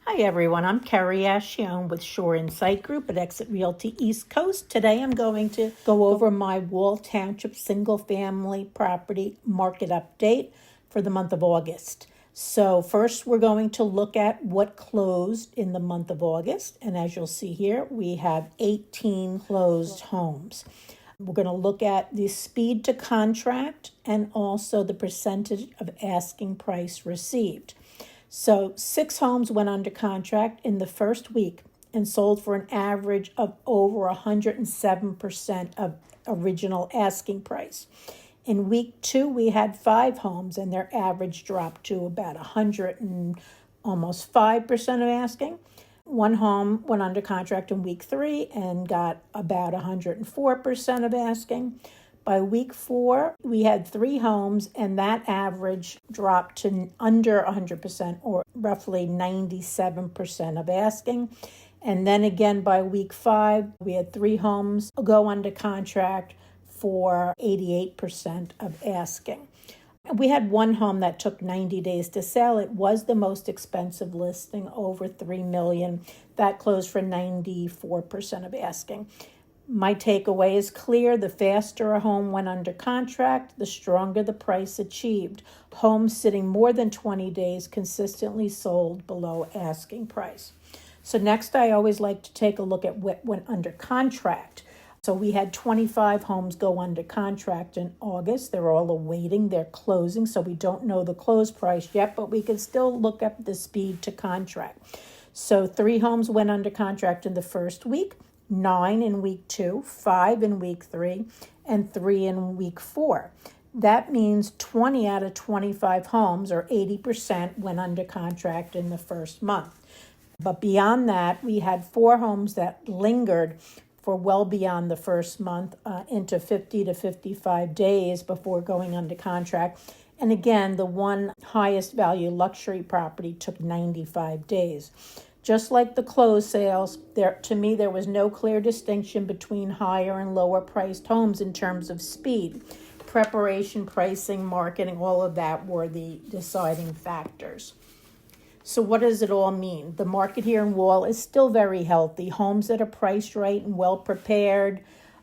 Hi everyone, I'm Kerry with Shore Insight Group at Exit Realty East Coast. Today I'm going to go over my Wall Township single family property market update for the month of August. So first we're going to look at what closed in the month of August. And as you'll see here, we have 18 closed homes. We're going to look at the speed to contract and also the percentage of asking price received. So 6 homes went under contract in the first week and sold for an average of over 107% of original asking price. In week 2, we had 5 homes and their average dropped to about 100 and almost 5% of asking. 1 home went under contract in week 3 and got about 104% of asking. By week 4, we had 3 homes, and that average dropped to under 100%, or roughly 97% of asking. And then again, by week 5, we had 3 homes go under contract for 88% of asking. We had 1 home that took 90 days to sell. It was the most expensive listing, over $3 million. That closed for 94% of asking. My takeaway is clear. The faster a home went under contract, the stronger the price achieved. Homes sitting more than 20 days consistently sold below asking price. So next, I always like to take a look at what went under contract. So we had 25 homes go under contract in August. They're all awaiting their closing, so we don't know the close price yet, but we can still look up the speed to contract. So 3 homes went under contract in the first week. 9 in week 2, 5 in week 3, and 3 in week 4. That means 20 out of 25 homes, or 80%, went under contract in the first month. But beyond that, we had 4 homes that lingered for well beyond the first month, into 50 to 55 days before going under contract. And again, the one highest value luxury property took 95 days. Just like the closed sales, to me, there was no clear distinction between higher and lower priced homes in terms of speed. Preparation, pricing, marketing, all of that were the deciding factors. So what does it all mean? The market here in Wall is still very healthy. Homes that are priced right and well prepared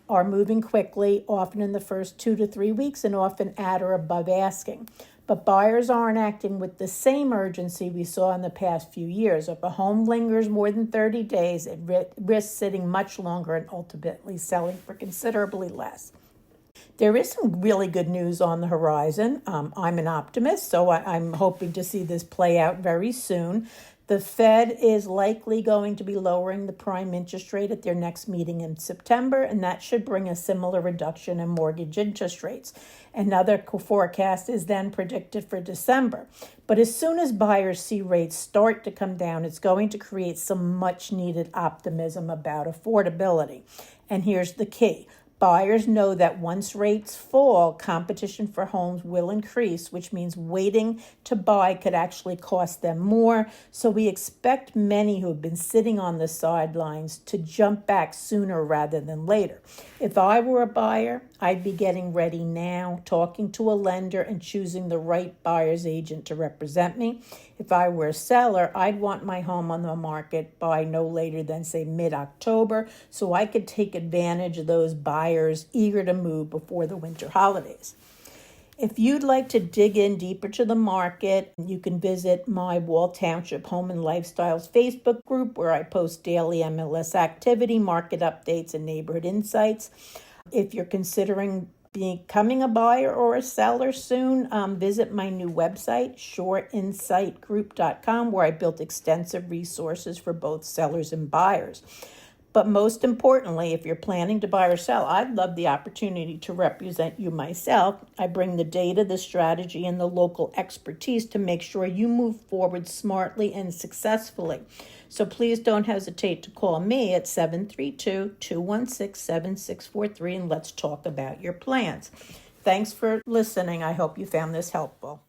are moving quickly, often in the first 2 to 3 weeks and often at or above asking. But buyers aren't acting with the same urgency we saw in the past few years. If a home lingers more than 30 days, it risks sitting much longer and ultimately selling for considerably less. There is some really good news on the horizon. I'm an optimist, so I'm hoping to see this play out very soon. The Fed is likely going to be lowering the prime interest rate at their next meeting in September, and that should bring a similar reduction in mortgage interest rates. Another forecast is then predicted for December. But as soon as buyers see rates start to come down, it's going to create some much-needed optimism about affordability. And here's the key. Buyers know that once rates fall, competition for homes will increase, which means waiting to buy could actually cost them more. So we expect many who have been sitting on the sidelines to jump back sooner rather than later. If I were a buyer, I'd be getting ready now, talking to a lender and choosing the right buyer's agent to represent me. If I were a seller, I'd want my home on the market by no later than, say, mid-October, so I could take advantage of those buyers eager to move before the winter holidays. If you'd like to dig in deeper to the market, you can visit my Wall Township Home and Lifestyles Facebook group, where I post daily MLS activity, market updates, and neighborhood insights. If you're considering becoming a buyer or a seller soon, visit my new website, shoreinsightgroup.com, where I built extensive resources for both sellers and buyers. But most importantly, if you're planning to buy or sell, I'd love the opportunity to represent you myself. I bring the data, the strategy, and the local expertise to make sure you move forward smartly and successfully. So please don't hesitate to call me at 732-216-7643, and let's talk about your plans. Thanks for listening. I hope you found this helpful.